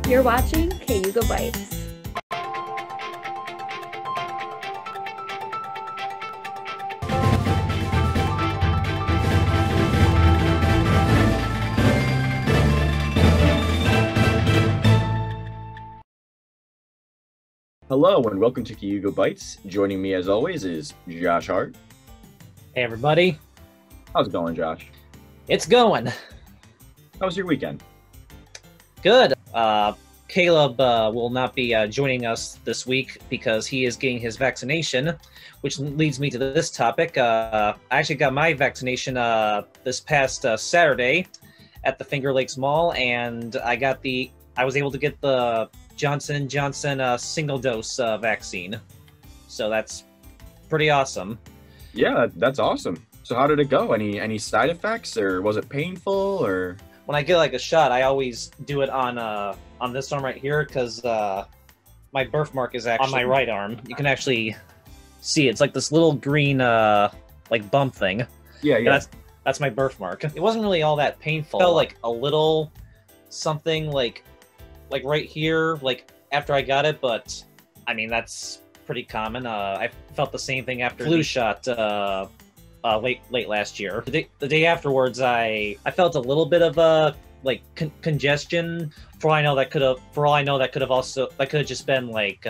You're watching Cayuga Bytes. Hello and welcome to Cayuga Bytes. Joining me as always is Josh Hart. Hey everybody. How's it going, Josh? It's going. How was your weekend? Good. Caleb will not be joining us this week because he is getting his vaccination, which leads me to this topic. I actually got my vaccination this past Saturday at the Finger Lakes Mall, and I was able to get the Johnson & Johnson single dose vaccine. So that's pretty awesome. Yeah, that's awesome. So how did it go? Any side effects, or was it painful, or? When I get like a shot, I always do it on this arm right here because my birthmark is actually on my right arm. You can actually see it's like this little green like bump thing. Yeah. That's my birthmark. It wasn't really all that painful. It felt like a little something like right here, like after I got it, but I mean that's pretty common. I felt the same thing after flu shot late last year. The day afterwards, I felt a little bit of a congestion. For all I know, that could have just been like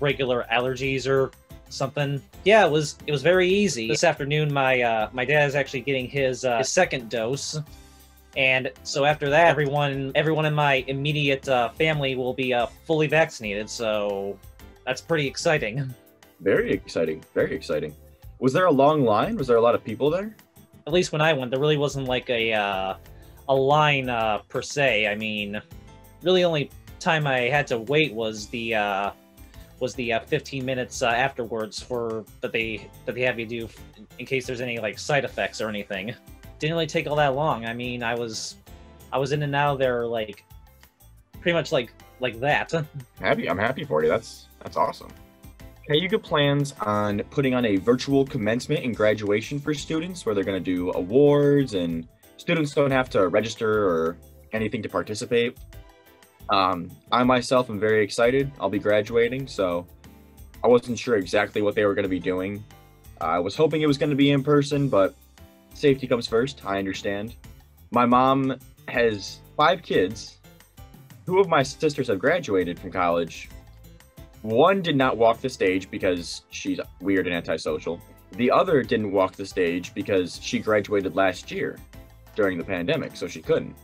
regular allergies or something. Yeah, it was very easy. This afternoon, my dad is actually getting his second dose. And so after that, everyone in my immediate family will be fully vaccinated. So that's pretty exciting. Very exciting. Very exciting. Was there a long line? Was there a lot of people there? At least when I went, there really wasn't like a line per se. I mean, really only time I had to wait was the 15 minutes afterwards that they have you do in case there's any like side effects or anything. Didn't really take all that long. I mean, I was in and out of there like pretty much like that. I'm happy for you. That's awesome. Cayuga plans on putting on a virtual commencement and graduation for students where they're going to do awards and students don't have to register or anything to participate. I myself am very excited. I'll be graduating, so I wasn't sure exactly what they were going to be doing. I was hoping it was going to be in person, but safety comes first. I understand. My mom has 5 kids. 2 of my sisters have graduated from college. One did not walk the stage because she's weird and antisocial. The other didn't walk the stage because she graduated last year during the pandemic, so she couldn't.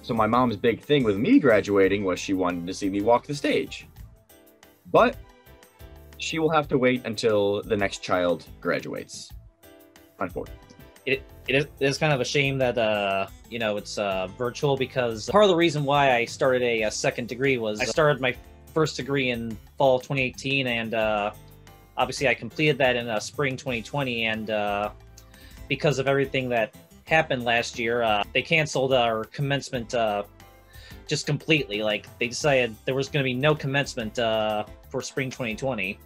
So my mom's big thing with me graduating was she wanted to see me walk the stage. But she will have to wait until the next child graduates. Unfortunately. It is kind of a shame that it's virtual, because part of the reason why I started a second degree was I started my first degree in fall 2018, and obviously I completed that in spring 2020, and because of everything that happened last year, they canceled our commencement just completely. Like, they decided there was going to be no commencement for spring 2020,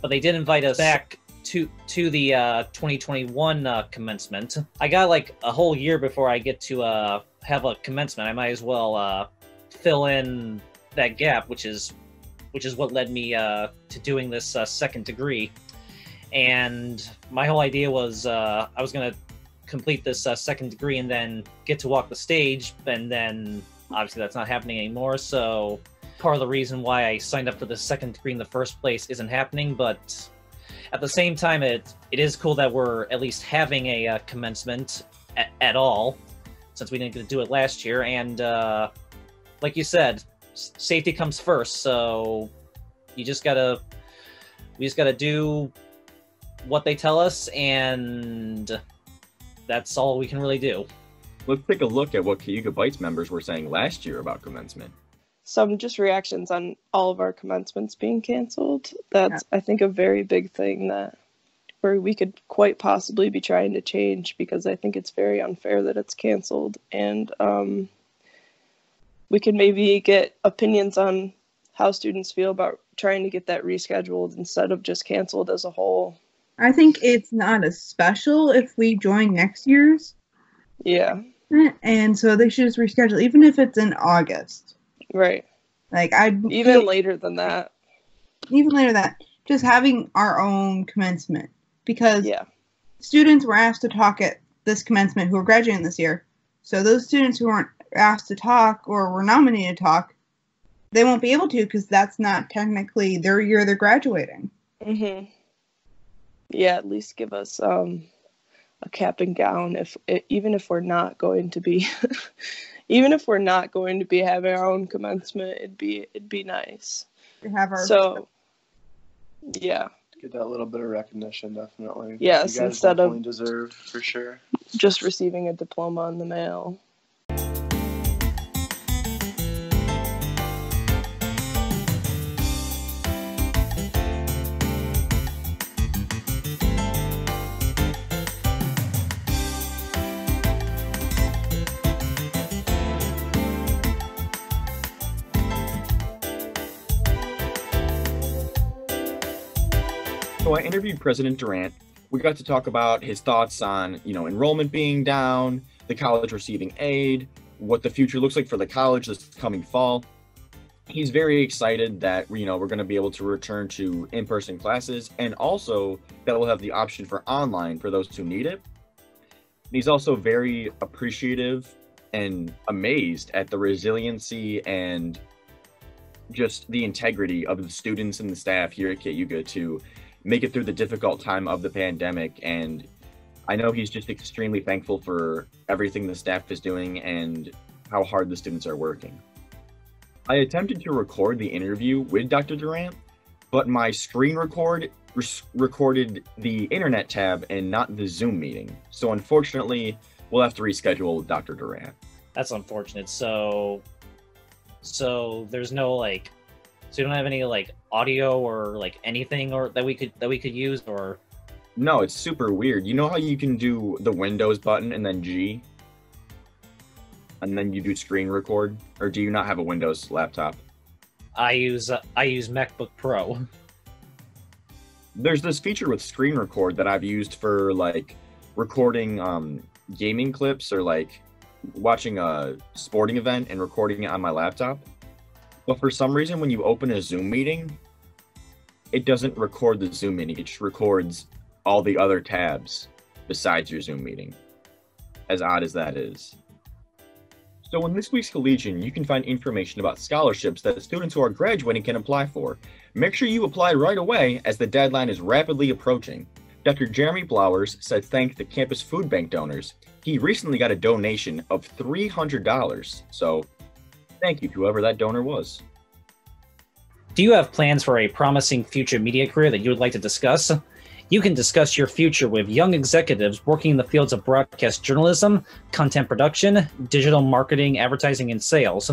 but they did invite us back to the 2021 commencement. I got like a whole year before I get to have a commencement. I might as well fill in that gap, which is what led me to doing this second degree. And my whole idea was I was going to complete this second degree and then get to walk the stage, and then obviously that's not happening anymore. So part of the reason why I signed up for the second degree in the first place isn't happening, but at the same time, it is cool that we're at least having a commencement at all, since we didn't get to do it last year. And like you said, safety comes first, so we just gotta do what they tell us, and that's all we can really do. Let's take a look at what Cayuga Bytes members were saying last year about commencement. Some just reactions on all of our commencements being canceled. That's, I think, a very big thing where we could quite possibly be trying to change, because I think it's very unfair that it's canceled. And we could maybe get opinions on how students feel about trying to get that rescheduled instead of just canceled as a whole. I think it's not as special if we join next year's. Yeah. And so they should just reschedule, even if it's in August. Right. Like I Even later than that. even later that, just having our own commencement, because Yeah. students were asked to talk at this commencement who are graduating this year. So those students who weren't asked to talk or were nominated to talk, they won't be able to because that's not technically their year they're graduating. Mhm. Yeah, at least give us a cap and gown even if we're not going to be even if we're not going to be having our own commencement, it'd be nice. To have our So yeah. Get that little bit of recognition, definitely. Yes, you guys instead of definitely deserve, for sure. just receiving a diploma in the mail. So I interviewed President Durant. We got to talk about his thoughts on, enrollment being down, the college receiving aid, what the future looks like for the college this coming fall. He's very excited that, we're going to be able to return to in-person classes, and also that we'll have the option for online for those who need it. He's also very appreciative and amazed at the resiliency and just the integrity of the students and the staff here at Cayuga to make it through the difficult time of the pandemic. And I know he's just extremely thankful for everything the staff is doing and how hard the students are working. I attempted to record the interview with Dr. Durant, but my screen recorded the internet tab and not the Zoom meeting. So unfortunately, we'll have to reschedule with Dr. Durant. That's unfortunate. So there's no so you don't have any audio or anything or that we could use, or No, it's super weird. You know how you can do the Windows button and then G? And then you do screen record? Or do you not have a Windows laptop? I use MacBook Pro. There's this feature with screen record that I've used for recording gaming clips or watching a sporting event and recording it on my laptop. But for some reason, when you open a Zoom meeting, it doesn't record the Zoom meeting. It just records all the other tabs besides your Zoom meeting. As odd as that is. So in this week's Collegian, you can find information about scholarships that students who are graduating can apply for. Make sure you apply right away as the deadline is rapidly approaching. Dr. Jeremy Blowers said thank the campus food bank donors. He recently got a donation of $300, so thank you to whoever that donor was. Do you have plans for a promising future media career that you would like to discuss? You can discuss your future with young executives working in the fields of broadcast journalism, content production, digital marketing, advertising, and sales.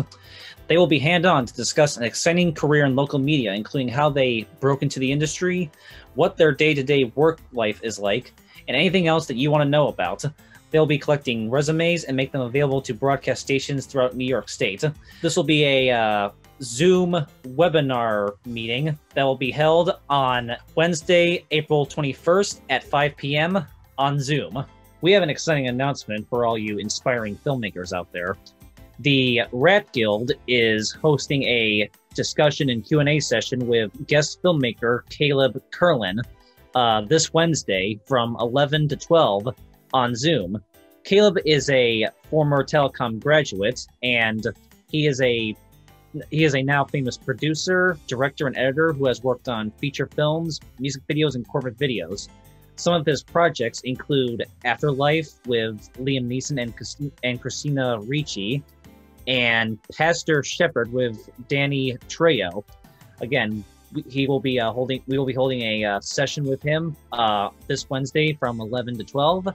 They will be hand-on to discuss an exciting career in local media, including how they broke into the industry, what their day-to-day work life is like, and anything else that you want to know about. They'll be collecting resumes and make them available to broadcast stations throughout New York State. This will be a Zoom webinar meeting that will be held on Wednesday, April 21st at 5 p.m. on Zoom. We have an exciting announcement for all you inspiring filmmakers out there. The Rat Guild is hosting a discussion and Q&A session with guest filmmaker Caleb Curlin this Wednesday from 11 to 12 on Zoom. Caleb is a former telecom graduate, and he is a now famous producer, director, and editor who has worked on feature films, music videos, and corporate videos. Some of his projects include Afterlife with Liam Neeson and Christina Ricci, and Pastor Shepherd with Danny Trejo. Again, we will be holding a session with him this Wednesday from 11 to 12.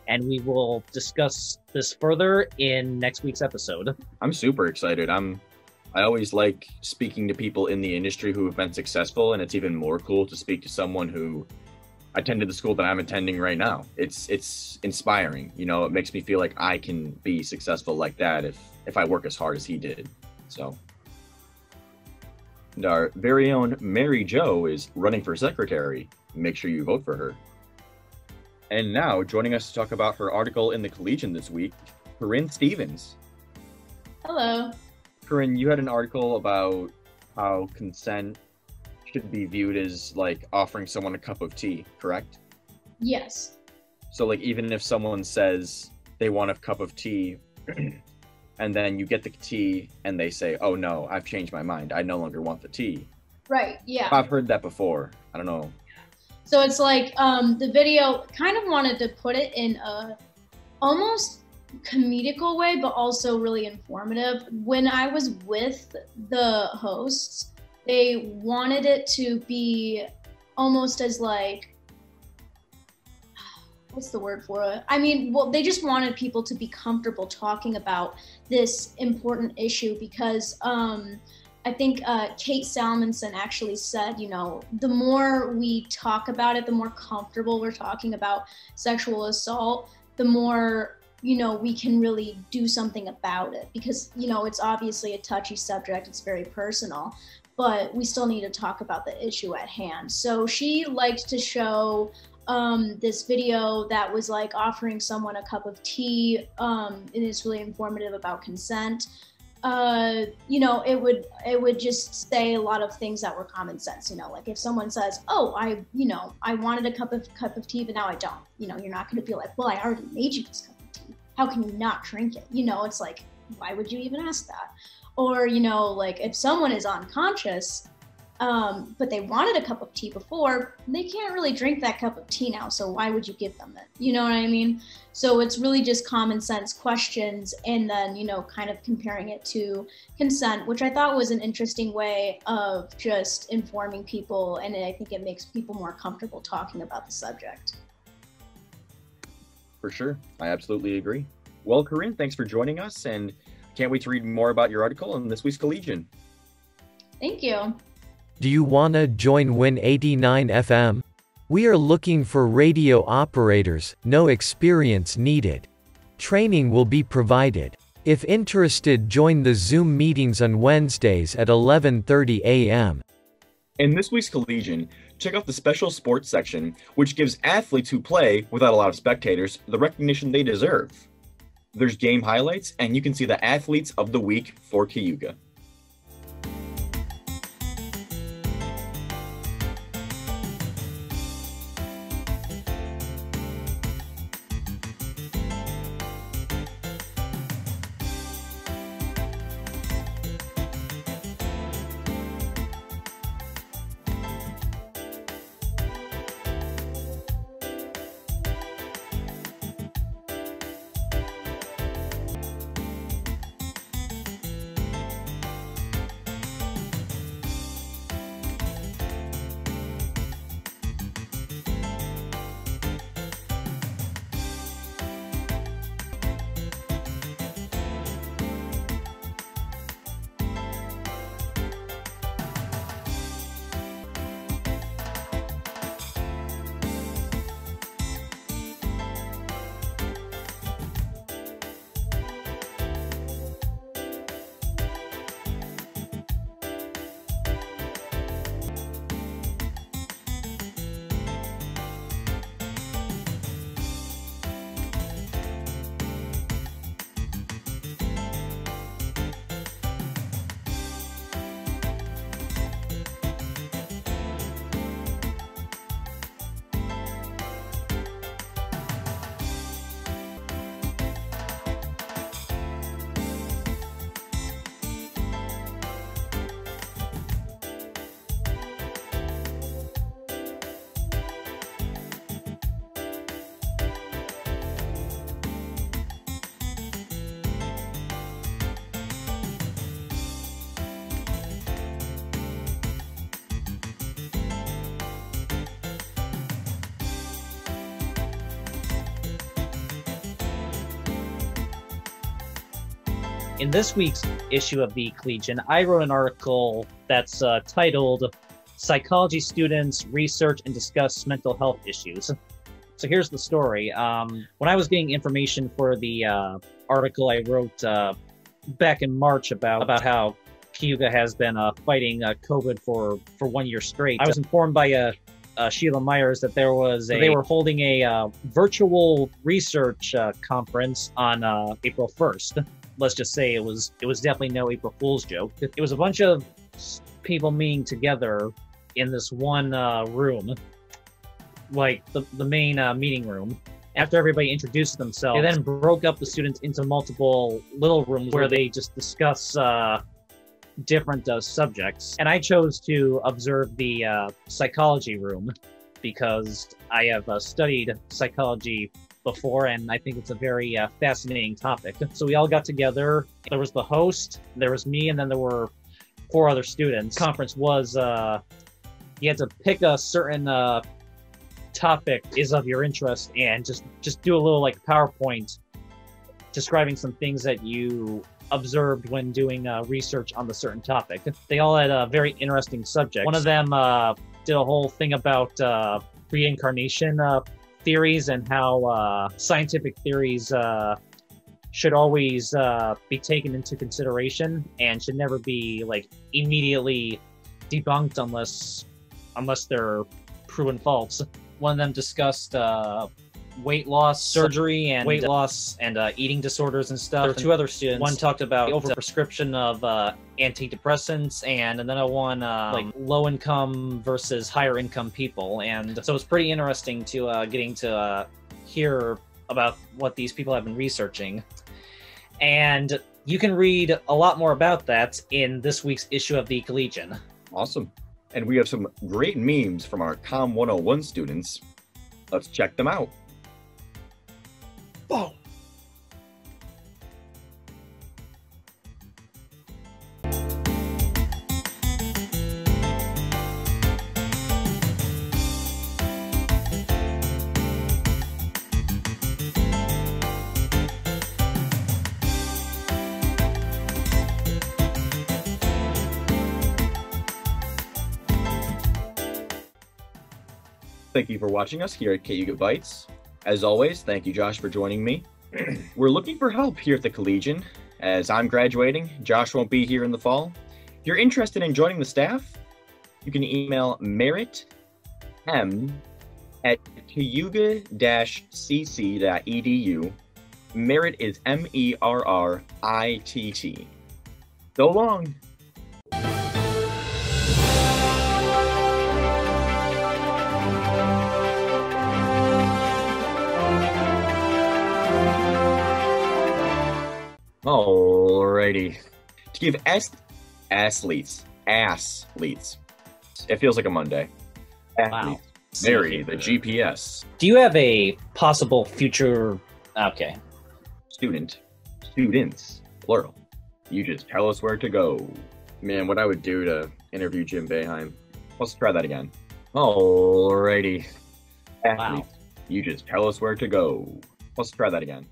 And we will discuss this further in next week's episode. I'm super excited. I always like speaking to people in the industry who have been successful, and it's even more cool to speak to someone who attended the school that I'm attending right now. It's inspiring. It makes me feel like I can be successful like that if I work as hard as he did. So, and our very own Mary Jo is running for secretary. Make sure you vote for her. And now, joining us to talk about her article in the Collegian this week, Corinne Stevens. Hello. Corinne, you had an article about how consent should be viewed as like offering someone a cup of tea, correct? Yes. So like even if someone says they want a cup of tea and then you get the tea and they say, oh no, I've changed my mind, I no longer want the tea. Right, yeah. I've heard that before. I don't know. So it's like the video kind of wanted to put it in a almost comedical way, but also really informative. When I was with the hosts, they wanted it to be almost as like, what's the word for it? I mean, well, they just wanted people to be comfortable talking about this important issue because I think Kate Salmonson actually said, you know, the more we talk about it, the more comfortable we're talking about sexual assault, the more, you know, we can really do something about it because, you know, it's obviously a touchy subject. It's very personal, but we still need to talk about the issue at hand. So she liked to show this video that was like offering someone a cup of tea. And it's really informative about consent. You know, it would just say a lot of things that were common sense, you know, like if someone says, oh, I wanted a cup of tea, but now I don't, you know, you're not going to be like, well, I already made you this cup of tea. How can you not drink it? You know, it's like, why would you even ask that? Or, you know, like if someone is unconscious, but they wanted a cup of tea before, they can't really drink that cup of tea now. So why would you give them it? You know what I mean? So it's really just common sense questions and then, you know, kind of comparing it to consent, which I thought was an interesting way of just informing people. And I think it makes people more comfortable talking about the subject. For sure. I absolutely agree. Well, Corinne, thanks for joining us and can't wait to read more about your article in this week's Collegian. Thank you. Do you wanna join Win 89 FM? We are looking for radio operators, no experience needed. Training will be provided. If interested, join the Zoom meetings on Wednesdays at 11:30 a.m. In this week's Collegian, check out the special sports section, which gives athletes who play without a lot of spectators the recognition they deserve. There's game highlights, and you can see the athletes of the week for Cayuga. In this week's issue of the Collegian, I wrote an article that's titled Psychology Students Research and Discuss Mental Health Issues. So here's the story. When I was getting information for the article I wrote back in March about how Cayuga has been fighting COVID for 1 year straight, I was informed by Sheila Myers that they were holding a virtual research conference on April 1st. let's just say it was definitely no April Fool's joke. It was a bunch of people meeting together in this one room, like the main meeting room. After everybody introduced themselves, they then broke up the students into multiple little rooms where they just discuss different subjects. And I chose to observe the psychology room because I have studied psychology before, and I think it's a very fascinating topic. So we all got together. There was the host, there was me, and then there were 4 other students. The conference was you had to pick a certain topic is of your interest and just do a little like PowerPoint describing some things that you observed when doing research on the certain topic. They all had very interesting subjects. One of them did a whole thing about reincarnation theories and how scientific theories should always be taken into consideration and should never be like immediately debunked unless they're proven false. One of them discussed weight loss surgery and weight loss and eating disorders and stuff. There were 2 other students. One talked about overprescription of antidepressants, and another one like low income versus higher income people. And so it's pretty interesting to getting to hear about what these people have been researching. And you can read a lot more about that in this week's issue of the Collegian. Awesome. And we have some great memes from our Com 101 students. Let's check them out. Boom. Thank you for watching us here at Cayuga Bytes. As always, thank you, Josh, for joining me. We're looking for help here at the Collegian. As I'm graduating, Josh won't be here in the fall. If you're interested in joining the staff, you can email merit@cayuga-cc.edu. Merit is MERRITT. So long. Alrighty. To give athletes. It feels like a Monday. Athletes. Wow. Mary, the GPS. Do you have a possible future? Okay. Students, plural. You just tell us where to go. Man, what I would do to interview Jim Boeheim. Let's try that again. Alrighty. Athletes. Wow. You just tell us where to go. Let's try that again.